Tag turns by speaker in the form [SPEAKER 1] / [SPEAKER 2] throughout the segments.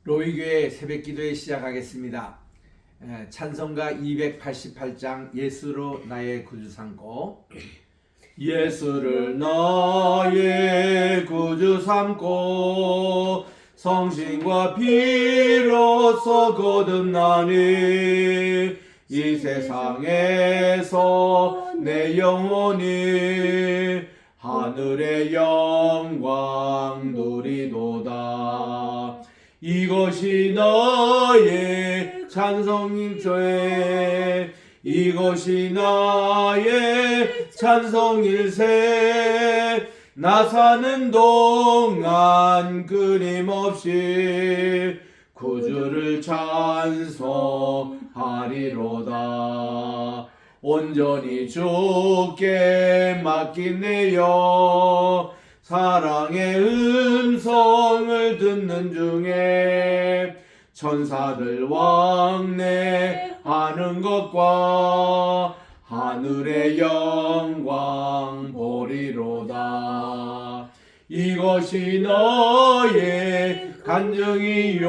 [SPEAKER 1] 로이교회 새벽기도회 시작하겠습니다. 찬송가 288장 예수로 나의 구주 삼고, 예수를 나의 구주 삼고 성신과 피로써 거듭나니 이 세상에서 내 영혼이 하늘의 영광 누리도다. 이것이 나의 찬송일세, 이것이 나의 찬송일세. 나 사는 동안 끊임없이 구주를 찬송하리로다. 온전히 주께 맡기네요. 사랑의 음성을 듣는 중에 천사들 왕래하는 것과 하늘의 영광 보리로다. 이것이 너의 간증이요,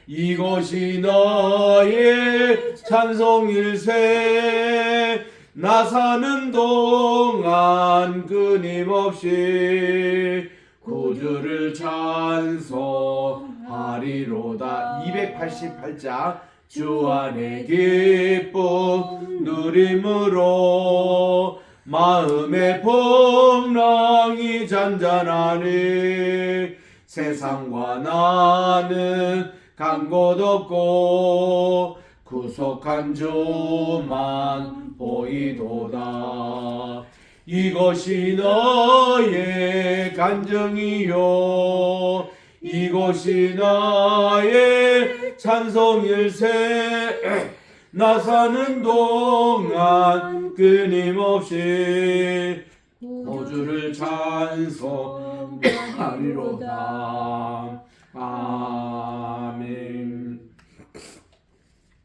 [SPEAKER 1] 이것이 너의 찬송일세. 나 사는 동안 끊임없이 구주를 찬송하리로다. 288장 주 안에 기쁨 누림으로 마음의 풍랑이 잔잔하니 세상과 나는 간 곳 없고 구속한 주만 보이도다. 이것이 너의 간증이요, 이것이 나의 찬송일세. 나 사는 동안 끊임없이 구주를 찬송하리로다. 아멘.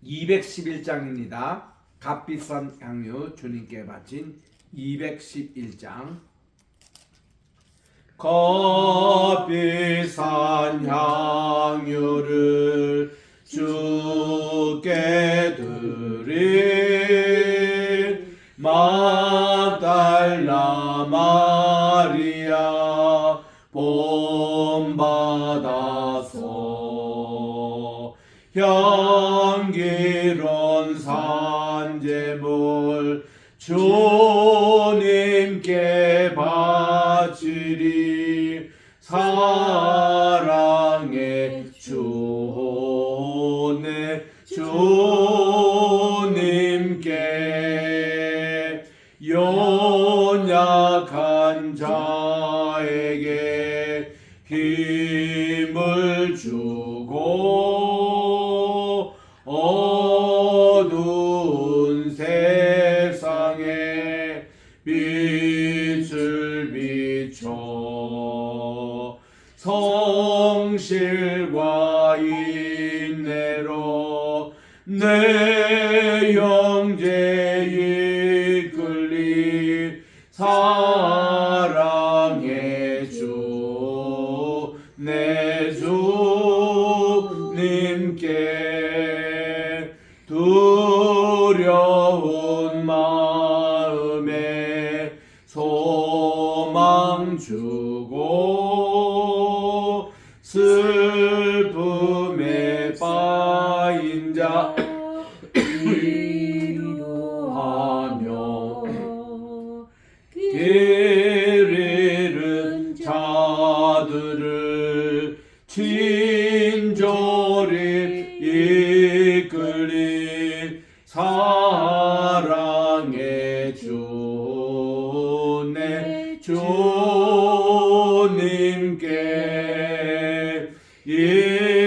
[SPEAKER 1] 211장입니다. 값비싼 향유 주님께 바친 211장. 값비싼 향유를 주께 드릴 막달라 마리아 본받아서 향기로운 산제물 주님께 바치리. 사랑의 주 내 주님께 연약한 자에게 힘을 주고 어두운 세상에 빛을 비춰 성실과 인내로 내 영제 이끌리. 사랑의 주 내 주님께 두려운 마음에 소망 주고 슬픔에 빠인 자 위로하며 길 잃은 자들을 친절히 이끌리. 사랑의 주 내 주님께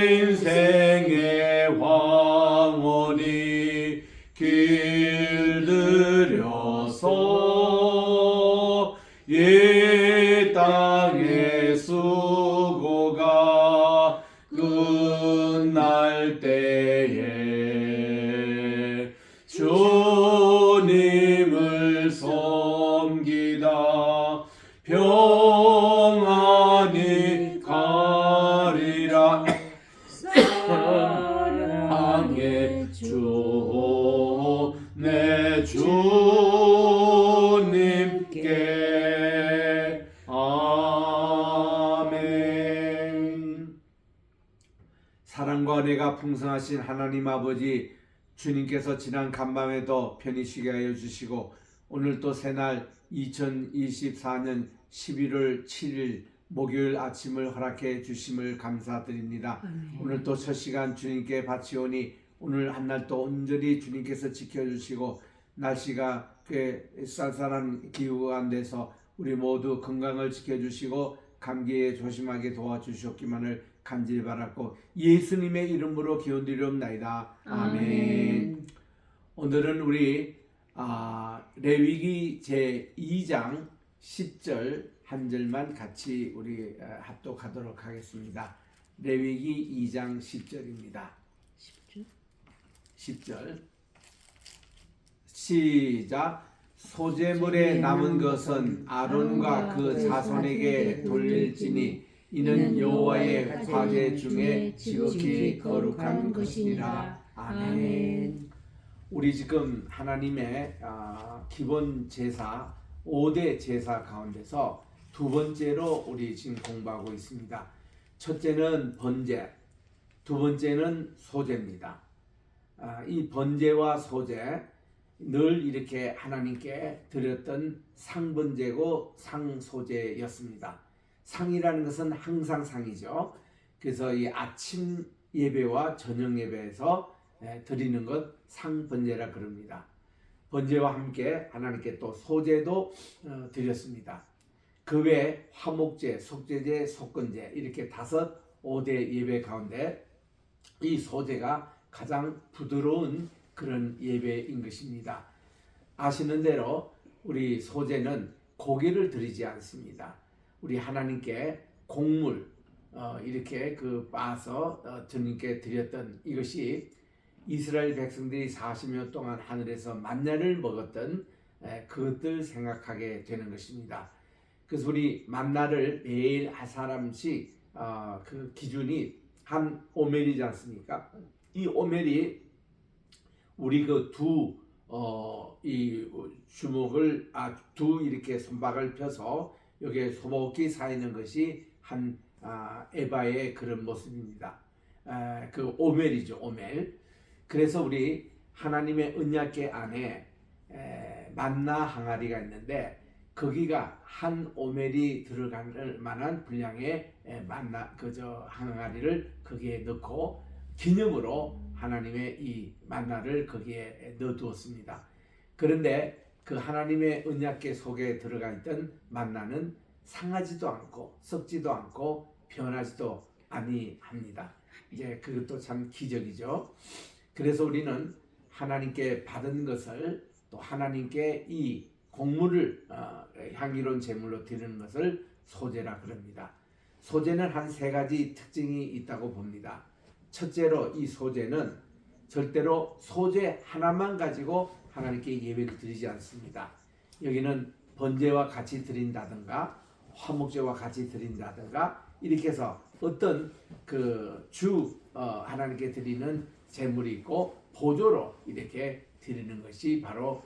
[SPEAKER 1] 인생의 황혼이 길들여서 이 땅의 수고가 끝날 때에 주님을 섬기다 평안히 가리라. 주님께 아멘. 사랑과 은혜가 풍성하신 하나님 아버지, 주님께서 지난 간밤에도 편히 쉬게 하여 주시고 오늘 또 새날 2024년 11월 7일 목요일 아침을 허락해 주심을 감사드립니다. 오늘 또 첫 시간 주님께 바치오니 오늘 한날 또 온전히 주님께서 지켜주시고 날씨가 꽤 쌀쌀한 기후 가운데서 우리 모두 건강을 지켜주시고 감기에 조심하게 도와주셨기만을 간절히 바랐고 예수님의 이름으로 기원드리옵나이다. 아멘. 오늘은 우리 레위기 제2장 10절 한 절만 같이 우리 합독하도록 하겠습니다. 레위기 2장 10절입니다. 10절 시작. 소재물에 남은 것은 아론과 그 자손에게 돌릴지니 이는 여호와의 화제 중에 지극히 거룩한 것이니라. 아멘. 우리 지금 하나님의 기본 제사 5대 제사 가운데서 두 번째로 우리 지금 공부하고 있습니다. 첫째는 번제, 두 번째는 소제입니다. 이 번제와 소제 늘 이렇게 하나님께 드렸던 상번제고 상소제였습니다. 상이라는 것은 항상 상이죠. 그래서 이 아침 예배와 저녁 예배에서 드리는 것 상번제라 그럽니다. 번제와 함께 하나님께 또 소제도 드렸습니다. 그 외에 화목제, 속죄제, 속건제 이렇게 5대 예배 가운데 이 소제가 가장 부드러운 그런 예배인 것입니다. 아시는 대로 우리 소제는 고기를 드리지 않습니다. 우리 하나님께 곡물 이렇게 빻아서 주님께 드렸던 이것이 이스라엘 백성들이 40년 동안 하늘에서 만나를 먹었던 그것들 생각하게 되는 것입니다. 그래서 우리 만나를 매일 한 사람씩 그 기준이 한 오멜이지 않습니까? 이 오멜이 우리 이 주먹을 두 이렇게 손박을 펴서 여기에 소복히 쌓이는 것이 한 에바의 그런 모습입니다. 그 오멜이죠, 오멜. 그래서 우리 하나님의 언약궤 안에 만나 항아리가 있는데 거기가 한 오멜이 들어갈 만한 분량의 만나 항아리를 거기에 넣고 기념으로 하나님의 이 만나를 거기에 넣어두었습니다. 그런데 그 하나님의 언약궤 속에 들어가 있던 만나는 상하지도 않고 썩지도 않고 변하지도 아니합니다. 이제 그것도 참 기적이죠. 그래서 우리는 하나님께 받은 것을 또 하나님께 이 곡물을 향기로운 제물로 드리는 것을 소제라 그럽니다. 소제는 한 3가지 특징이 있다고 봅니다. 첫째로 이 소제는 절대로 소제 하나만 가지고 하나님께 예배를 드리지 않습니다. 여기는 번제와 같이 드린다든가 화목제와 같이 드린다든가 이렇게 해서 어떤 하나님께 드리는 제물이 있고 보조로 이렇게 드리는 것이 바로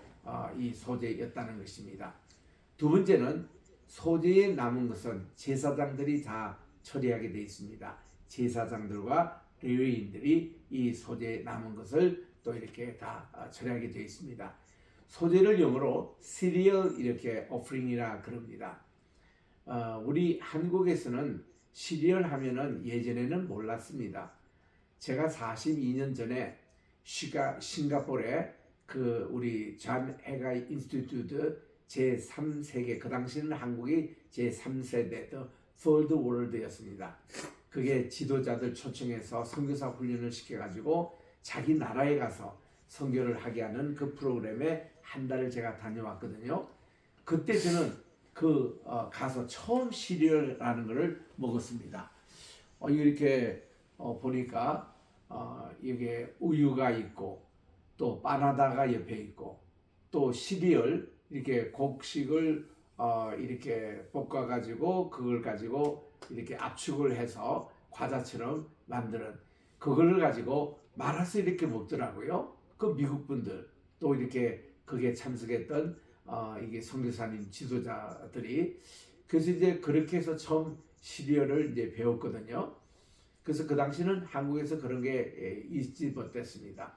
[SPEAKER 1] 이 소제였다는 것입니다. 두 번째는 소제에 남은 것은 제사장들이 다 처리하게 되어 있습니다. 제사장들과 레위인들이 이 소제에 남은 것을 또 이렇게 다 처리하게 되어 있습니다. 소제를 영어로 시리얼 이렇게 오프링이라 그럽니다. 우리 한국에서는 시리얼 하면은 예전에는 몰랐습니다. 제가 42년 전에 싱가포르에 우리 존 해가이 인스티튜트 제3세계 그 당시는 한국이 제3세대 The Third World였습니다. 그게 지도자들 초청해서 선교사 훈련을 시켜가지고 자기 나라에 가서 선교를 하게 하는 그 프로그램에 한 달을 제가 다녀왔거든요. 그때 저는 가서 처음 시리얼이라는 것을 먹었습니다. 이렇게 보니까 이게 우유가 있고 또 바나나가 옆에 있고 또 시리얼 이렇게 곡식을 이렇게 볶아 가지고 그걸 가지고 이렇게 압축을 해서 과자처럼 만드는 그걸 가지고 말아서 이렇게 먹더라고요. 그 미국 분들 또 이렇게 그게 참석했던 이게 선교사님 지도자들이 그래서 이제 그렇게 해서 처음 시리얼을 이제 배웠거든요. 그래서 그 당시는 한국에서 그런 게 있지 못했습니다.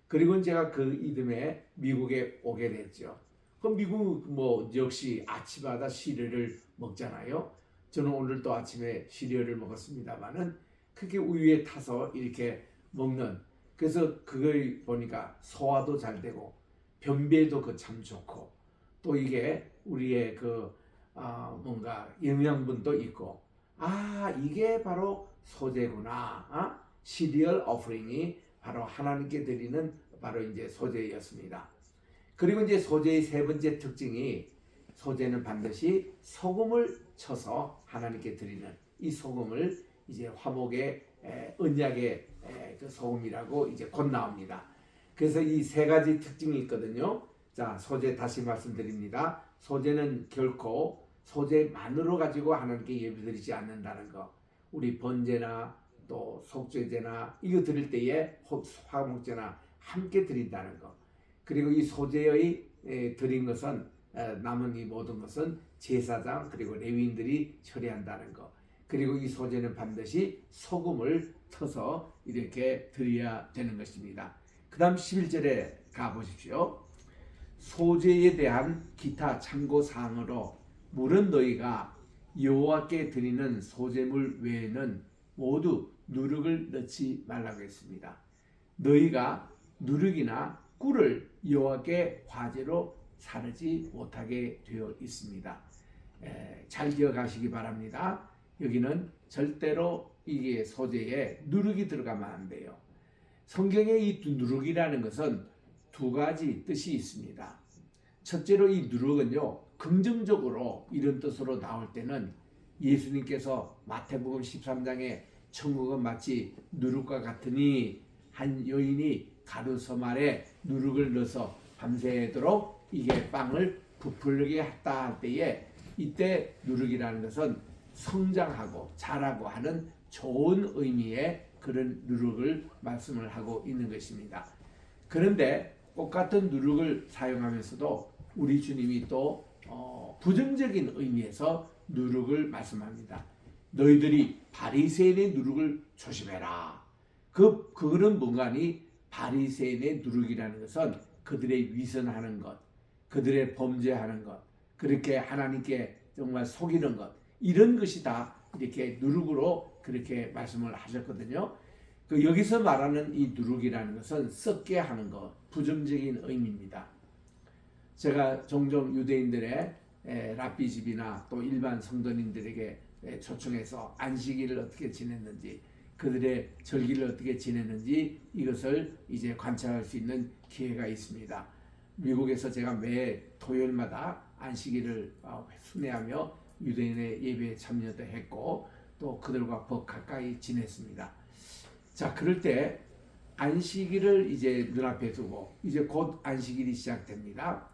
[SPEAKER 1] 그리고 제가 그 이듬해 미국에 오게 됐죠. 그럼 미국 뭐 역시 아침마다 시리얼을 먹잖아요. 저는 오늘 또 아침에 시리얼을 먹었습니다만은 그게 우유에 타서 이렇게 먹는 그래서 그걸 보니까 소화도 잘 되고 변비에도 그 참 좋고 또 이게 우리의 그 뭔가 영양분도 있고 이게 바로 소재구나. 시리얼 오퍼링이 바로 하나님께 드리는 바로 이제 소재였습니다. 그리고 이제 소재의 세 번째 특징이 소재는 반드시 소금을 쳐서 하나님께 드리는 이 소금을 이제 화목의 언약의 그 소금이라고 이제 곧 나옵니다. 그래서 이 세 가지 특징이 있거든요. 자, 소재 다시 말씀드립니다. 소재는 결코 소재만으로 가지고 하나님께 예배드리지 않는다는 거. 우리 번제나 또 속죄제나 이거 드릴 때에 화목제나 함께 드린다는 거. 그리고 이 소재의 드린 것은 남은 이 모든 것은 제사장 그리고 레위인들이 처리한다는 거. 그리고 이 소재는 반드시 소금을 터서 이렇게 드려야 되는 것입니다. 그 다음 11절에 가보십시오. 소재에 대한 기타 참고사항으로 물은 너희가 여호와께 드리는 소재물 외에는 모두 누룩을 넣지 말라고 했습니다. 너희가 누룩이나 꿀을 여호와께 화제로 사르지 못하게 되어 있습니다. 잘 기억하시기 바랍니다. 여기는 절대로 이게 소재에 누룩이 들어가면 안 돼요. 성경에 이 누룩이라는 것은 두 가지 뜻이 있습니다. 첫째로 이 누룩은요, 긍정적으로 이런 뜻으로 나올 때는 예수님께서 마태복음 13장에 천국은 마치 누룩과 같으니 한 여인이 가루섬 아래 누룩을 넣어서 밤새도록 이게 빵을 부풀게 했다 할 때에 이때 누룩이라는 것은 성장하고 자라고 하는 좋은 의미의 그런 누룩을 말씀을 하고 있는 것입니다. 그런데 똑같은 누룩을 사용하면서도 우리 주님이 또 부정적인 의미에서 누룩을 말씀합니다. 너희들이 바리새인의 누룩을 조심해라. 그거는 뭔가니 바리새인의 누룩이라는 것은 그들의 위선하는 것, 그들의 범죄하는 것, 그렇게 하나님께 정말 속이는 것 이런 것이 다 이렇게 누룩으로 그렇게 말씀을 하셨거든요. 여기서 말하는 이 누룩이라는 것은 썩게 하는 것, 부정적인 의미입니다. 제가 종종 유대인들의 랍비 집이나 또 일반 성도님들에게 초청해서 안식일을 어떻게 지냈는지, 그들의 절기를 어떻게 지냈는지 이것을 이제 관찰할 수 있는 기회가 있습니다. 미국에서 제가 매 토요일마다 안식일을 순회하며 유대인의 예배에 참여도 했고 또 그들과 더 가까이 지냈습니다. 자, 그럴 때 안식일을 이제 눈앞에 두고 이제 곧 안식일이 시작됩니다.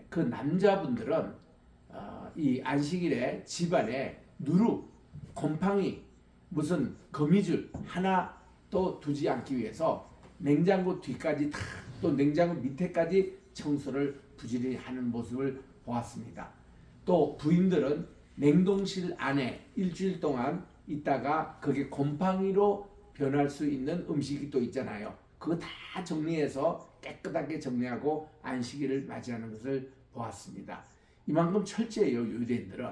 [SPEAKER 1] 그 남자분들은 이 안식일에 집안에 누룩, 곰팡이, 무슨 거미줄 하나 또 두지 않기 위해서 냉장고 뒤까지 다 또 냉장고 밑에까지 청소를 부지런히 하는 모습을 보았습니다. 또 부인들은 냉동실 안에 일주일 동안 있다가 그게 곰팡이로 변할 수 있는 음식이 또 있잖아요. 그거 다 정리해서 깨끗하게 정리하고 안식일을 맞이하는 것을 보았습니다. 이만큼 철저해요, 유대인들은.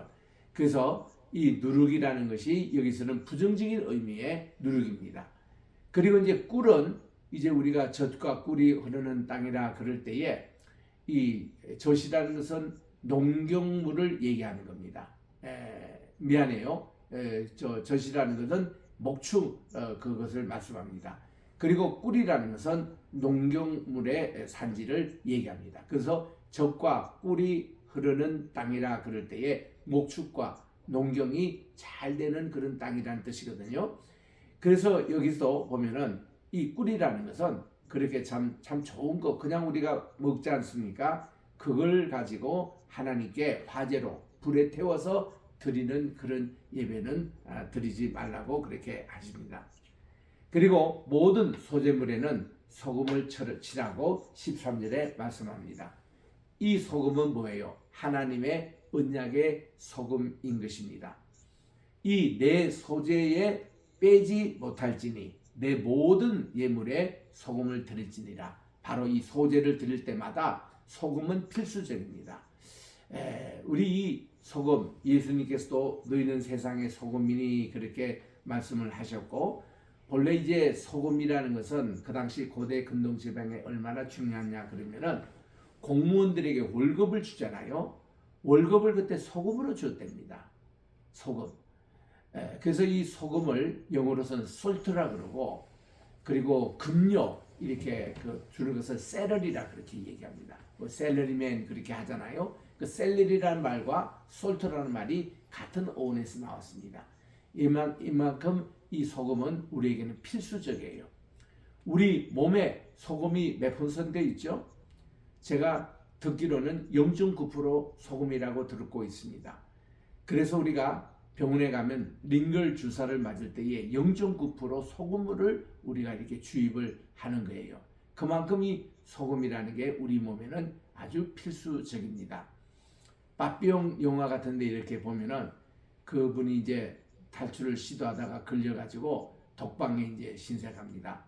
[SPEAKER 1] 그래서 이 누룩이라는 것이 여기서는 부정적인 의미의 누룩입니다. 그리고 이제 꿀은 이제 우리가 젖과 꿀이 흐르는 땅이라 그럴 때에 이 젖이라는 것은 농경물을 얘기하는 겁니다. 미안해요. 젖이라는 것은 목축 그것을 말씀합니다. 그리고 꿀이라는 것은 농경물의 산지를 얘기합니다. 그래서 젖과 꿀이 흐르는 땅이라 그럴 때에 목축과 농경이 잘 되는 그런 땅이라는 뜻이거든요. 그래서 여기서 보면은 이 꿀이라는 것은 그렇게 참 좋은 거 그냥 우리가 먹지 않습니까? 그걸 가지고 하나님께 화제로 불에 태워서 드리는 그런 예배는 드리지 말라고 그렇게 하십니다. 그리고 모든 소재물에는 소금을 칠하고 13절에 말씀합니다. 이 소금은 뭐예요? 하나님의 언약의 소금인 것입니다. 이 내 소재에 빼지 못할지니 내 모든 예물에 소금을 드릴지니라. 바로 이 소재를 드릴 때마다 소금은 필수적입니다. 우리 이 소금, 예수님께서도 너희는 세상의 소금이니 그렇게 말씀을 하셨고, 본래 이제 소금이라는 것은 그 당시 고대 근동지방에 얼마나 중요하냐 그러면은 공무원들에게 월급을 주잖아요. 월급을 그때 소금으로 줬답니다. 소금. 그래서 이 소금을 영어로서는 salt라 그러고, 그리고 금료 이렇게 주는 것을 샐러리라 그렇게 얘기합니다. 뭐 샐러리맨 그렇게 하잖아요. 그 샐러리라는 말과 salt라는 말이 같은 어원에서 나왔습니다. 이만큼 이 소금은 우리에게는 필수적이에요. 우리 몸에 소금이 몇 퍼센트 있죠? 제가 듣기로는 0.9% 소금이라고 듣고 있습니다. 그래서 우리가 병원에 가면 링걸 주사를 맞을 때에 0.9% 소금물을 우리가 이렇게 주입을 하는 거예요. 그만큼 이 소금이라는 게 우리 몸에는 아주 필수적입니다. 빠삐용 영화 같은 데 이렇게 보면은 그분이 이제 탈출을 시도하다가 걸려가지고 독방에 이제 신세갑니다.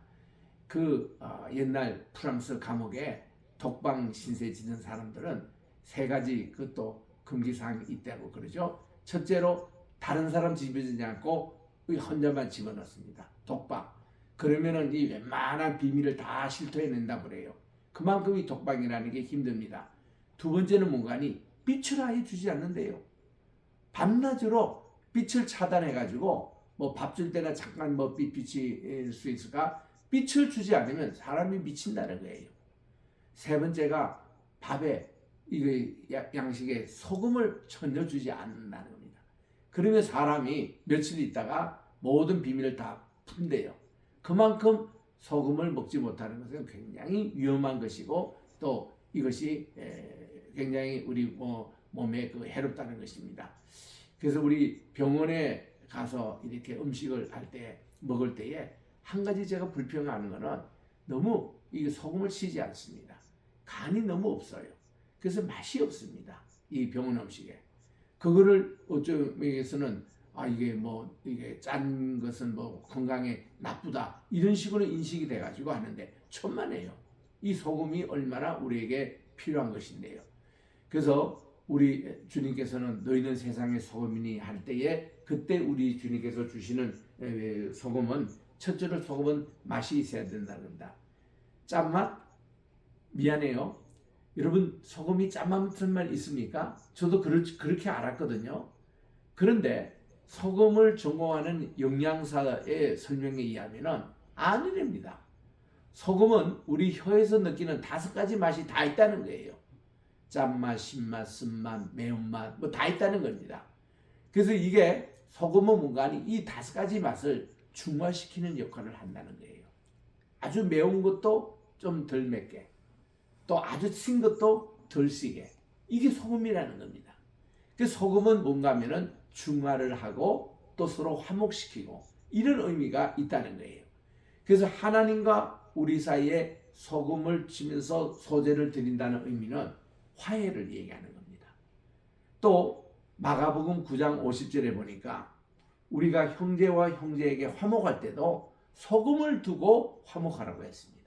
[SPEAKER 1] 옛날 프랑스 감옥에 독방 신세 지는 사람들은 세 가지 그것도 금기사항이 있다고 그러죠. 첫째로 다른 사람 집어주지 않고 혼자만 집어넣습니다. 독방. 그러면은 이 웬만한 비밀을 다 실토해낸다 그래요. 그만큼 이 독방이라는 게 힘듭니다. 두 번째는 뭔가니 빛을 아예 주지 않는데요. 밤낮으로 빛을 차단해가지고 뭐 밥 줄 때나 잠깐 뭐 빛이 수 있을까? 빛을 주지 않으면 사람이 미친다는 거예요. 세 번째가 밥에 양식에 소금을 전혀 주지 않는다는 겁니다. 그러면 사람이 며칠 있다가 모든 비밀을 다 푼대요. 그만큼 소금을 먹지 못하는 것은 굉장히 위험한 것이고 또 이것이 굉장히 우리 몸에 해롭다는 것입니다. 그래서 우리 병원에 가서 이렇게 음식을 먹을 때에 한 가지 제가 불평하는 것은 너무 이 소금을 쓰지 않습니다. 간이 너무 없어요. 그래서 맛이 없습니다. 이 병원 음식에. 그거를 어쩌면 위해서는 이게 짠 것은 뭐 건강에 나쁘다 이런 식으로 인식이 돼가지고 하는데 천만에요. 이 소금이 얼마나 우리에게 필요한 것인데요. 그래서 우리 주님께서는 너희는 세상의 소금이니 할 때에 그때 우리 주님께서 주시는 소금은 첫째로 소금은 맛이 있어야 된다는 겁니다. 짠맛? 미안해요. 여러분 소금이 짠맛만 있습니까? 저도 그렇게 알았거든요. 그런데 소금을 전공하는 영양사의 설명에 의하면 아니랍니다. 소금은 우리 혀에서 느끼는 5가지 맛이 다 있다는 거예요. 짠맛, 신맛, 쓴맛, 매운맛 뭐 다 있다는 겁니다. 그래서 이게 소금은 뭔가 아니 이 5가지 맛을 중화시키는 역할을 한다는 거예요. 아주 매운 것도 좀 덜 맵게 또 아주 신 것도 덜 시게 이게 소금이라는 겁니다. 그 소금은 뭔가 하면은 중화를 하고 또 서로 화목시키고 이런 의미가 있다는 거예요. 그래서 하나님과 우리 사이에 소금을 치면서 소재를 드린다는 의미는 화해를 얘기하는 겁니다. 또 마가복음 9장 50절에 보니까 우리가 형제와 형제에게 화목할 때도 소금을 두고 화목하라고 했습니다.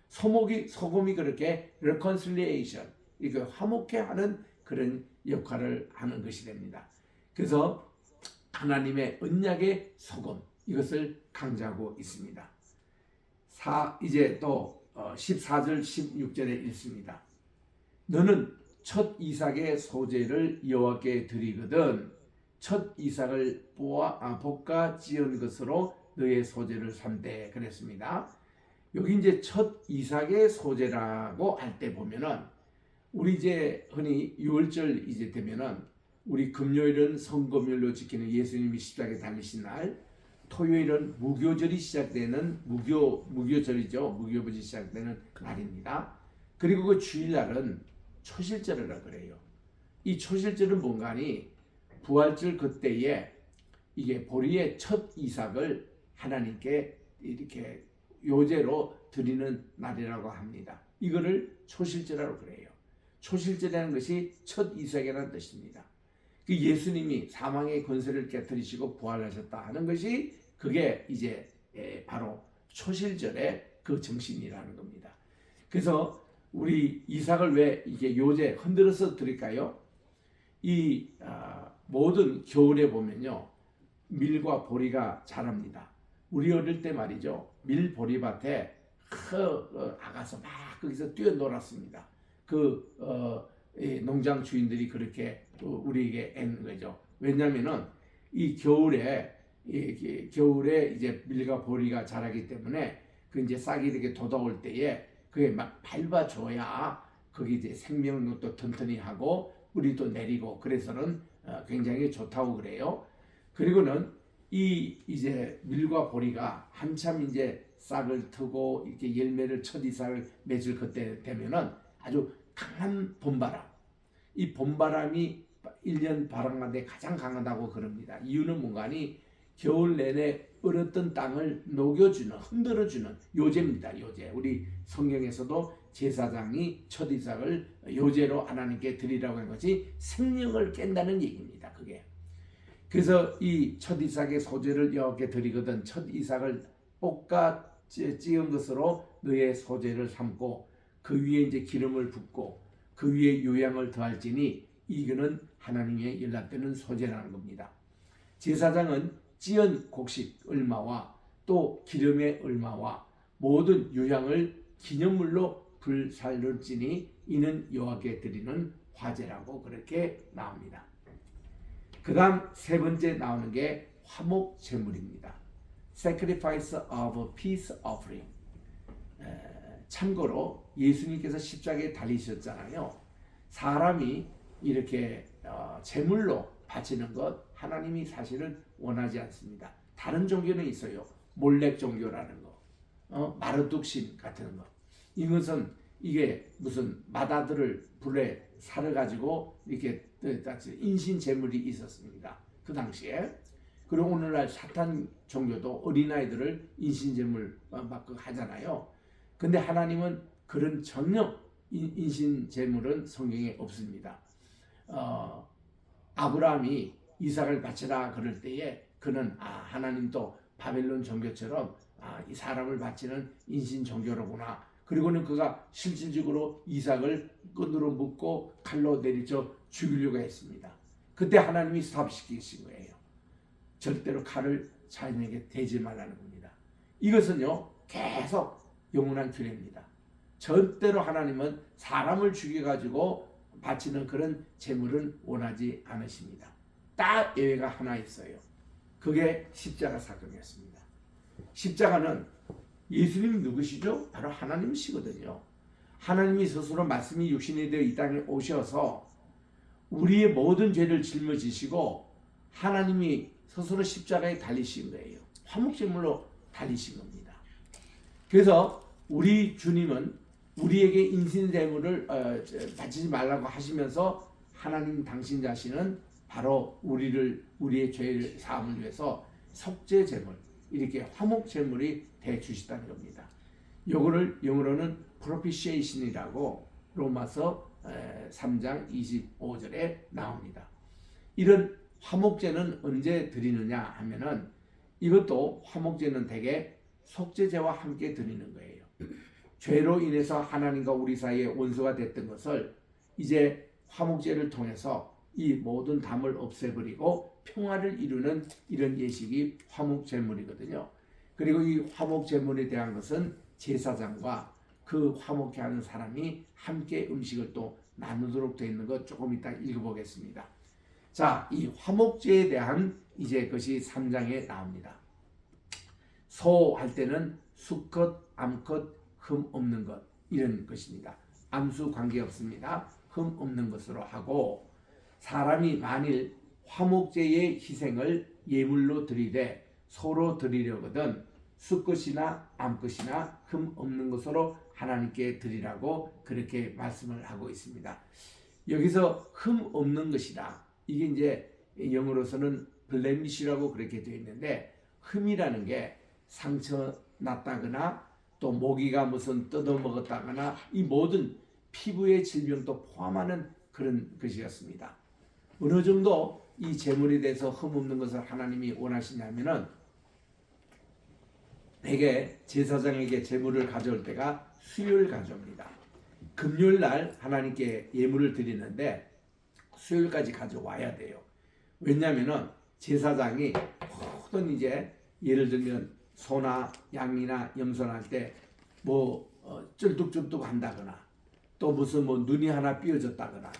[SPEAKER 1] 소금이 그렇게 reconciliation, 이거 화목해 하는 그런 역할을 하는 것이 됩니다. 그래서 하나님의 언약의 소금 이것을 강조하고 있습니다. 이제 또 14절 16절에 읽습니다. 너는 첫 이삭의 소재를 여호와께 드리거든 첫 이삭을 볶아 지은 것으로 너의 소재를 삼되 그랬습니다. 여기 이제 첫 이삭의 소재라고 할 때 보면은 우리 이제 흔히 6월절 이제 되면은 우리 금요일은 성금요일로 지키는 예수님이 십자가에 달리신 날, 토요일은 무교절이 시작되는 무교절이죠. 무교절이 시작되는 날입니다. 그리고 그 주일날은 초실절이라 그래요. 이 초실절은 뭔가니 부활절 그때에 이게 보리의 첫 이삭을 하나님께 이렇게 요제로 드리는 날이라고 합니다. 이거를 초실제라고 그래요. 초실제라는 것이 첫 이삭이라는 뜻입니다. 그 예수님이 사망의 권세를 깨뜨리시고 부활하셨다 하는 것이 그게 이제 바로 초실절의 그 정신이라는 겁니다. 그래서 우리 이삭을 왜 이게 요제 흔들어서 드릴까요? 이 모든 겨울에 보면요, 밀과 보리가 자랍니다. 우리 어릴 때 말이죠, 밀 보리밭에 아가서 막 거기서 뛰어놀았습니다. 농장 주인들이 그렇게 우리에게 애는 거죠. 왜냐하면은 이 겨울에 이제 밀과 보리가 자라기 때문에 그 이제 싹이 이렇게 돋아올 때에 그게 막 밟아줘야 거기 이제 생명력도 튼튼히 하고 뿌리도 내리고 그래서는 굉장히 좋다고 그래요. 그리고는 이제 밀과 보리가 한참 이제 싹을 트고 이렇게 열매를 첫 이삭을 맺을 그때 되면은 아주 강한 봄바람, 이 봄바람이 1년 바람 가운데 가장 강하다고 그럽니다. 이유는 뭔가니 겨울 내내 얼었던 땅을 녹여주는, 흔들어주는 요제입니다. 요제. 우리 성경에서도 제사장이 첫 이삭을 요제로 하나님께 드리라고 한 것이 생명을 깬다는 얘기입니다. 그게. 그래서 이 첫 이삭의 소제를 여호와께 드리거든 첫 이삭을 볶아 찍은 것으로 너의 소제를 삼고 그 위에 이제 기름을 붓고 그 위에 요양을 더할지니 이거는 하나님의 연락되는 소제라는 겁니다. 제사장은 찌은 곡식 얼마와 또 기름의 얼마와 모든 요양을 기념물로 불살를지니 이는 여호와께 드리는 화제라고 그렇게 나옵니다. 그 다음 세 번째 나오는 게 화목 제물입니다. Sacrifice of Peace Offering. 참고로 예수님께서 십자가에 달리셨잖아요. 사람이 이렇게 제물로 바치는 것 하나님이 사실은 원하지 않습니다. 다른 종교는 있어요. 몰렉 종교라는 거, 마르둑신 같은 거. 이것은 이게 무슨 마다들을 불에 살을 가지고 이렇게 인신 제물이 있었습니다. 그 당시에. 그리고 오늘날 사탄 종교도 어린아이들을 인신 제물 막 하잖아요. 근데 하나님은 그런 전혀 인신 제물은 성경에 없습니다. 아브라함이 이삭을 바치라 그럴 때에 그는 하나님도 바벨론 종교처럼 이 사람을 바치는 인신 종교로구나. 그리고는 그가 실질적으로 이삭을 끈으로 묶고 칼로 내리쳐 죽이려고 했습니다. 그때 하나님이 스탑시키신 거예요. 절대로 칼을 자신에게 대지 말라는 겁니다. 이것은요 계속 영원한 규례입니다. 절대로 하나님은 사람을 죽여가지고 바치는 그런 제물은 원하지 않으십니다. 딱 예외가 하나 있어요. 그게 십자가 사건이었습니다. 십자가는 예수님이 누구시죠? 바로 하나님이시거든요. 하나님이 스스로 말씀이 육신이 되어 이 땅에 오셔서 우리의 모든 죄를 짊어지시고 하나님이 스스로 십자가에 달리신 거예요. 화목제물로 달리신 겁니다. 그래서 우리 주님은 우리에게 인신제물을 바치지 말라고 하시면서 하나님 당신 자신은 바로 우리의 죄를 사함을 위해서 속죄제물, 이렇게 화목제물이 돼 주시다는 겁니다. 요거를 영어로는 propitiation이라고 로마서 3장 25절에 나옵니다. 이런 화목제는 언제 드리느냐 하면은 이것도 화목제는 대개 속죄제와 함께 드리는 거예요. 죄로 인해서 하나님과 우리 사이에 원수가 됐던 것을 이제 화목제를 통해서 이 모든 담을 없애버리고 평화를 이루는 이런 예식이 화목제물이거든요. 그리고 이 화목제물에 대한 것은 제사장과 그 화목케 하는 사람이 함께 음식을 또 나누도록 되어 있는 것 조금 이따 읽어보겠습니다. 자, 이 화목제에 대한 이제 것이 3장에 나옵니다. 소 할 때는 수컷, 암컷, 흠 없는 것 이런 것입니다. 암수 관계없습니다. 흠 없는 것으로 하고 사람이 만일 화목제의 희생을 예물로 드리되 소로 드리려거든 수컷이나 암컷이나 흠 없는 것으로 하나님께 드리라고 그렇게 말씀을 하고 있습니다. 여기서 흠 없는 것이다. 이게 이제 영어로서는 블레미시라고 그렇게 되어 있는데 흠이라는 게 상처 났다거나 또 모기가 무슨 뜯어먹었다거나 이 모든 피부의 질병도 포함하는 그런 것이었습니다. 어느 정도 이 제물에 대해서 흠없는 것을 하나님이 원하시냐면은 대개 제사장에게 제물을 가져올 때가 수요일 가져옵니다. 금요일 날 하나님께 예물을 드리는데 수요일까지 가져와야 돼요. 왜냐하면은 제사장이 모든 이제 예를 들면 소나 양이나 염소할 때 뭐 쩔뚝쩔뚝 한다거나 또 무슨 뭐 눈이 하나 삐어졌다거나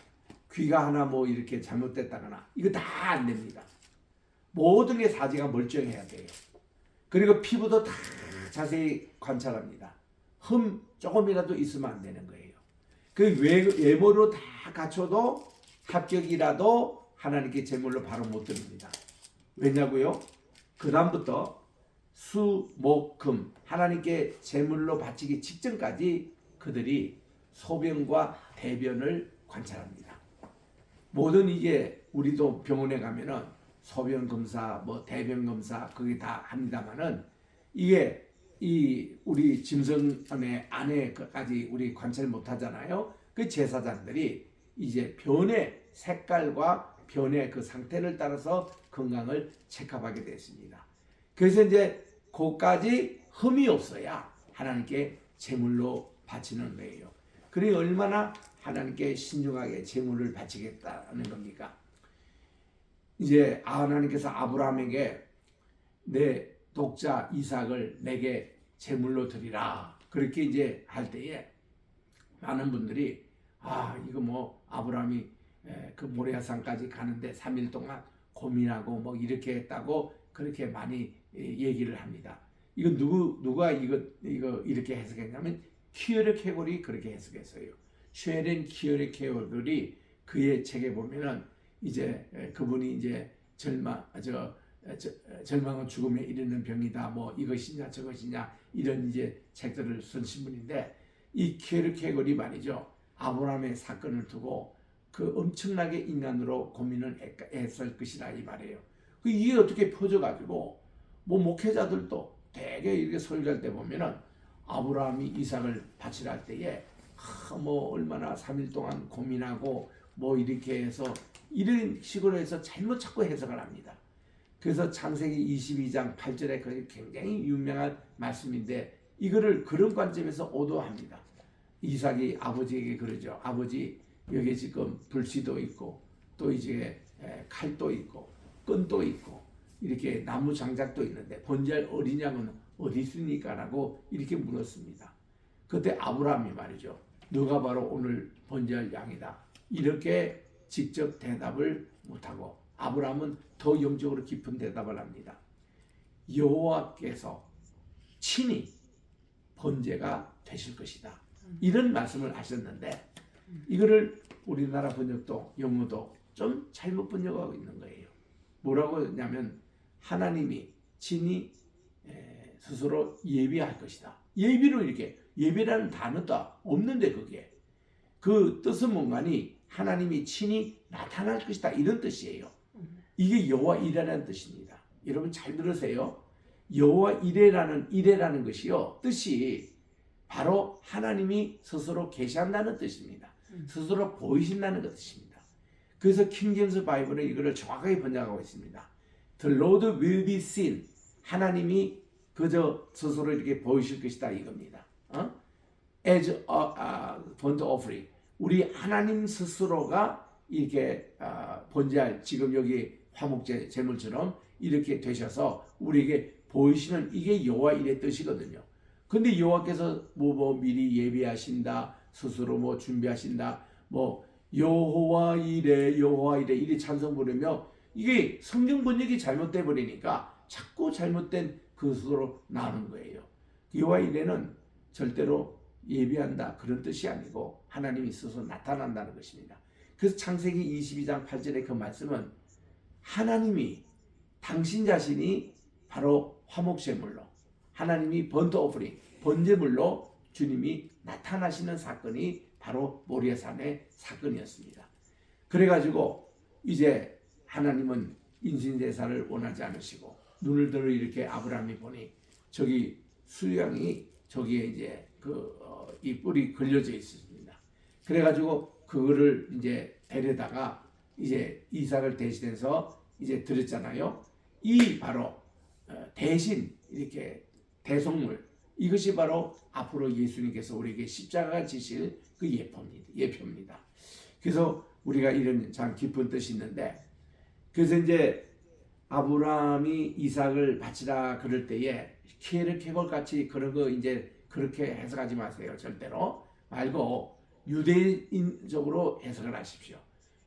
[SPEAKER 1] 귀가 하나 뭐 이렇게 잘못됐다거나 이거 다 안 됩니다. 모든 게 사지가 멀쩡해야 돼요. 그리고 피부도 다 자세히 관찰합니다. 흠 조금이라도 있으면 안 되는 거예요. 그 외모로 다 갖춰도 합격이라도 하나님께 제물로 바로 못 드립니다. 왜냐고요? 그 다음부터 수, 목, 금 하나님께 제물로 바치기 직전까지 그들이 소변과 대변을 관찰합니다. 모든 이게 우리도 병원에 가면은 소변 검사, 뭐 대변 검사 그게 다 합니다만은 이게 이 우리 짐승의 안에까지 우리 관찰 못 하잖아요. 그 제사장들이 이제 변의 색깔과 변의 그 상태를 따라서 건강을 체크하게 됐습니다. 그래서 이제 그까지 흠이 없어야 하나님께 제물로 바치는 거예요. 그러니 얼마나 하나님께 신중하게 제물을 바치겠다는 겁니까? 이제 하나님께서 아브라함에게 내 독자 이삭을 내게 제물로 드리라 그렇게 이제 할 때에 많은 분들이 이거 뭐 아브라함이 그 모리아산까지 가는데 3일 동안 고민하고 뭐 이렇게 했다고 그렇게 많이 얘기를 합니다. 이거 누가 이거 이렇게 해석했냐면 키어르 케골이 그렇게 해석했어요. 쉐렌 키어르 케골이 그의 책에 보면은 이제 그분이 이제 절망은 죽음에 이르는 병이다. 뭐 이것이냐 저것이냐 이런 이제 책들을 쓴 신분인데 이 키어르 케골이 말이죠. 아브라함의 사건을 두고 그 엄청나게 인간으로 고민을 했을 것이라 이 말이에요. 이게 어떻게 퍼져가지고 뭐 목회자들도 되게 이렇게 설교할 때 보면은 아브라함이 이삭을 바치라 할 때에 뭐 얼마나 3일 동안 고민하고 뭐 이렇게 해서 이런 식으로 해서 잘못 자꾸 해석을 합니다. 그래서 창세기 22장 8절에 그게 굉장히 유명한 말씀인데 이거를 그런 관점에서 오도합니다. 이삭이 아버지에게 그러죠. 아버지 여기 지금 불씨도 있고 또 이제 칼도 있고 끈도 있고 이렇게 나무 장작도 있는데 번제할 어린 양은 어디 있습니까? 라고 이렇게 물었습니다. 그때 아브라함이 말이죠. 너가 바로 오늘 번제할 양이다. 이렇게 직접 대답을 못하고 아브라함은 더 영적으로 깊은 대답을 합니다. 여호와께서 친히 번제가 되실 것이다. 이런 말씀을 하셨는데 이거를 우리나라 번역도 영어도 좀 잘못 번역하고 있는 거예요. 뭐라고 했냐면 하나님이 친히 스스로 예비할 것이다. 예비로 이렇게 예비라는 단어도 없는데 그게 그 뜻은 뭔가니 하나님이 친히 나타날 것이다 이런 뜻이에요. 이게 여호와 이레라는 뜻입니다. 여러분 잘 들으세요. 여호와 이레라는 것이요 뜻이 바로 하나님이 스스로 계시한다는 뜻입니다. 스스로 보이신다는 뜻입니다. 그래서 킹제임스 바이블은 이거를 정확하게 번역하고 있습니다. The Lord will be seen. 하나님이 그저 스스로 이렇게 보이실 것이다 이겁니다. As a burnt offering. 우리 하나님 스스로가 이렇게 번제할 지금 여기 화목제 제물처럼 이렇게 되셔서 우리에게 보이시는 이게 여호와 이레 뜻이거든요. 근데 여호와께서 뭐 미리 예비하신다, 스스로 뭐 준비하신다, 뭐 여호와 이레 이래 찬송 부르며 이게 성경 번역이 잘못돼 버리니까 자꾸 잘못된 그것으로 나오는 거예요. 여호와 이레는 절대로 예비한다 그런 뜻이 아니고 하나님이 스스로 나타난다는 것입니다. 그래서 창세기 22장 8절의 그 말씀은 하나님이 당신 자신이 바로 화목제물로 하나님이 번트 오프링 번제물로 주님이 나타나시는 사건이 바로 모리아산의 사건이었습니다. 그래가지고 이제 하나님은 인신제사를 원하지 않으시고 눈을 들어 이렇게 아브라함이 보니 저기 수양이 저기에 이제 이 뿔이 걸려져 있습니다. 그래가지고 그거를 이제 데려다가 이제 이삭을 대신해서 이제 드렸잖아요. 이 바로 대신 이렇게 대속물, 이것이 바로 앞으로 예수님께서 우리에게 십자가가 지실 그 예표입니다. 그래서 우리가 이런 참 깊은 뜻이 있는데, 그래서 이제 아브라함이 이삭을 바치라 그럴 때에 캐럴 같이 그런 거 이제 그렇게 해석하지 마세요. 절대로 말고 유대인적으로 해석을 하십시오.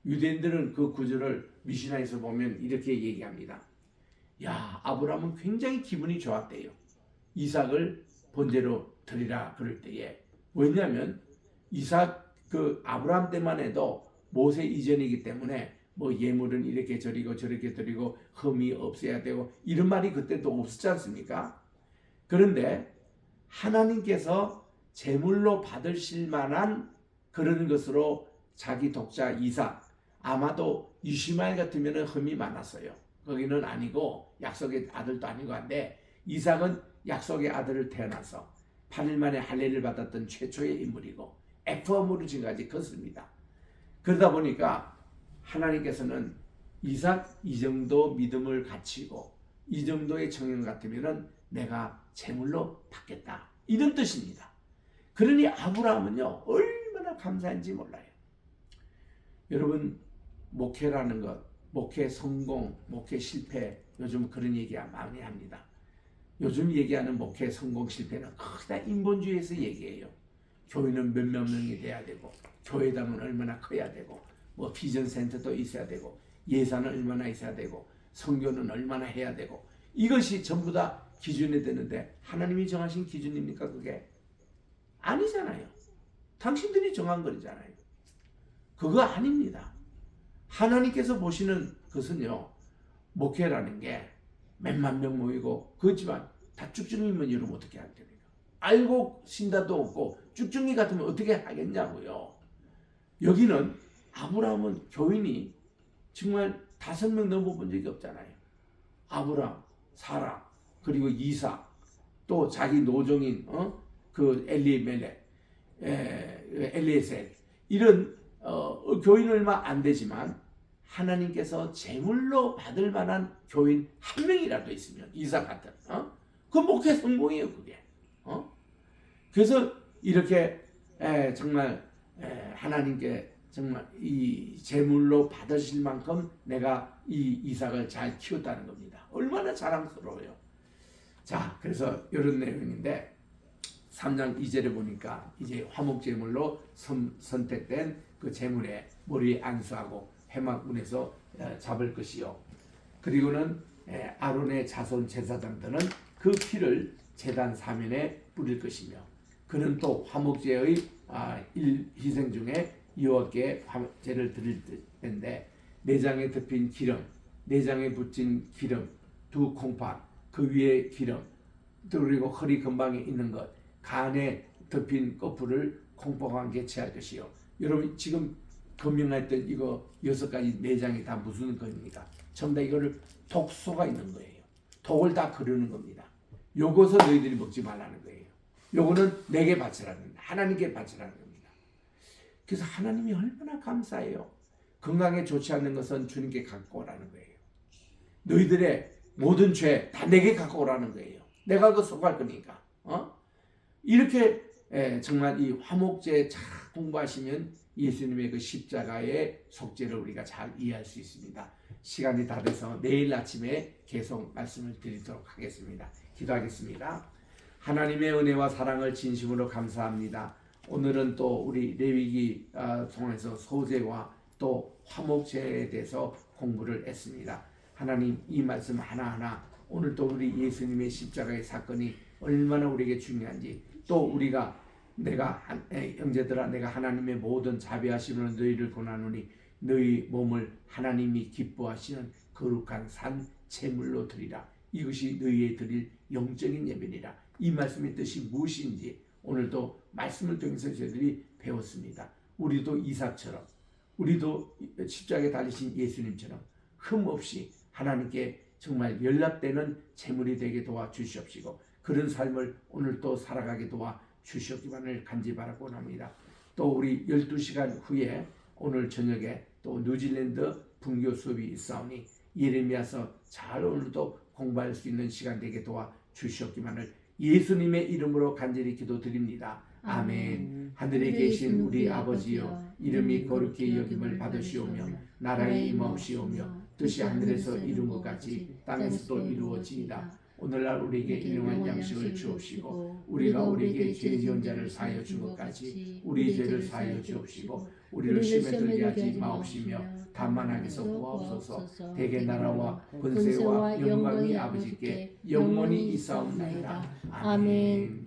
[SPEAKER 1] 유대인들은 그 구절을 미시나에서 보면 이렇게 얘기합니다. 야, 아브라함은 굉장히 기분이 좋았대요. 이삭을 번제로 드리라 그럴 때에. 왜냐하면 이삭 아브라함 때만 해도 모세 이전이기 때문에 뭐 예물은 이렇게 드리고 저렇게 드리고 흠이 없어야 되고 이런 말이 그때도 없었지 않습니까? 그런데 하나님께서 제물로 받으실 만한 그런 것으로 자기 독자 이삭, 아마도 이시마엘 같으면 흠이 많았어요. 거기는 아니고 약속의 아들도 아니고 한데, 이삭은 약속의 아들을 태어나서 8일 만에 할례를 받았던 최초의 인물이고 에프아 무르지까지 컸습니다. 그러다 보니까 하나님께서는 이삭 이 정도 믿음을 갖추고 이 정도의 청년 같으면 내가 제물로 받겠다, 이런 뜻입니다. 그러니 아브라함은요 얼마나 감사한지 몰라요. 여러분, 목회라는 것, 목회 성공, 목회 실패, 요즘 그런 얘기 많이 합니다. 요즘 얘기하는 목회 성공 실패는 다 인본주의에서 얘기해요. 교회는 몇몇 명이 돼야 되고, 교회당은 얼마나 커야 되고, 뭐 비전 센터도 있어야 되고, 예산은 얼마나 있어야 되고, 선교는 얼마나 해야 되고, 이것이 전부 다 기준이 되는데 하나님이 정하신 기준입니까? 그게 아니잖아요. 당신들이 정한 거잖아요. 그거 아닙니다. 하나님께서 보시는 것은요, 목회라는 게 몇만 명 모이고, 그렇지만 다 쭉쭉이면 여러분 어떻게 할 겁니까? 알고 신다도 없고 쭉쭉이 같으면 어떻게 하겠냐고요. 여기는 아브라함은 교인이 정말 5명 넘어본 적이 없잖아요. 아브라함, 사라, 그리고 이삭, 또 자기 노종인 그 엘리멜렉, 엘리에셀, 이런 교인 얼마 안 되지만 하나님께서 제물로 받을 만한 교인 한 명이라도 있으면, 이삭 같은 그 목회 성공이에요, 그게. 그래서 이렇게 정말 하나님께 정말 이 제물로 받으실 만큼 내가 이 이삭을 잘 키웠다는 겁니다. 얼마나 자랑스러워요. 자, 그래서 이런 내용인데 3장 2절에 보니까 이제 화목제물로 선택된 그 제물에 머리에 안수하고 회막문에서 잡을 것이요. 그리고는 아론의 자손 제사장들은 그 피를 제단 사면에 뿌릴 것이며, 그는 또 화목제의 희생 중에 여호와께 제를 드릴 텐데, 내장에 덮인 기름, 내장에 붙인 기름 2콩팥, 그 위에 기름, 그리고 허리 근방에 있는 것, 간에 덮인 거풀을 콩팥과 함께 채할 것이요. 여러분, 지금 검명했던 이거 6가지 내장이 다 무슨 겁니까? 전부 다 이거를 독소가 있는 거예요. 독을 다 거르는 겁니다. 요것을 너희들이 먹지 말라는 거예요. 요거는 내게 바치라는 겁니다. 하나님께 바치라는 겁니다. 그래서 하나님이 얼마나 감사해요. 건강에 좋지 않는 것은 주님께 갖고 오라는 거예요. 너희들의 모든 죄 다 내게 갖고 오라는 거예요. 내가 그거 속할 거니까. 이렇게 정말 이 화목제 잘 공부하시면 예수님의 그 십자가의 속죄를 우리가 잘 이해할 수 있습니다. 시간이 다 돼서 내일 아침에 계속 말씀을 드리도록 하겠습니다. 기도하겠습니다. 하나님의 은혜와 사랑을 진심으로 감사합니다. 오늘은 또 우리 레위기 통해서 소제와 또 화목제에 대해서 공부를 했습니다. 하나님, 이 말씀 하나하나 오늘 또 우리 예수님의 십자가의 사건이 얼마나 우리에게 중요한지, 또 우리가 형제들아, 내가 하나님의 모든 자비하심으로 너희를 권하노니 너희 몸을 하나님이 기뻐하시는 거룩한 산 제물로 드리라. 이것이 너희의 드릴 영적인 예배니라. 이 말씀의 뜻이 무엇인지 오늘도 말씀을 통해서 저희들이 배웠습니다. 우리도 이삭처럼, 우리도 십자가에 달리신 예수님처럼 흠없이 하나님께 정말 연락되는 제물이 되게 도와주시옵시고, 그런 삶을 오늘 또 살아가게 도와 주시옵기만을 간절히 바라고 합니다. 또 우리 12시간 후에 오늘 저녁에 또 뉴질랜드 분교 수업이 있사오니 예레미야서 잘 오늘도 공부할 수 있는 시간 되게 도와 주시옵기만을 예수님의 이름으로 간절히 기도드립니다. 아멘. 하늘에 계신 우리 아버지여, 이름이 거룩히 여김을 받으시오며 나라의 임하옵시오며 뜻이 하늘에서 이룬 것 같이 땅에서도 이루어지이다. 오늘날 우리에게 일용할 양식을 주옵시고 우리가 우리에게 죄 지은 자를 사하여 준 것 같이 우리 죄를 사하여 주옵시고 우리를 시험에 들게 하지 마옵시며 다만 악에서 구하옵소서. 대개 나라와 권세와 영광이 아버지께 영원히 있사옵나이다. 아멘.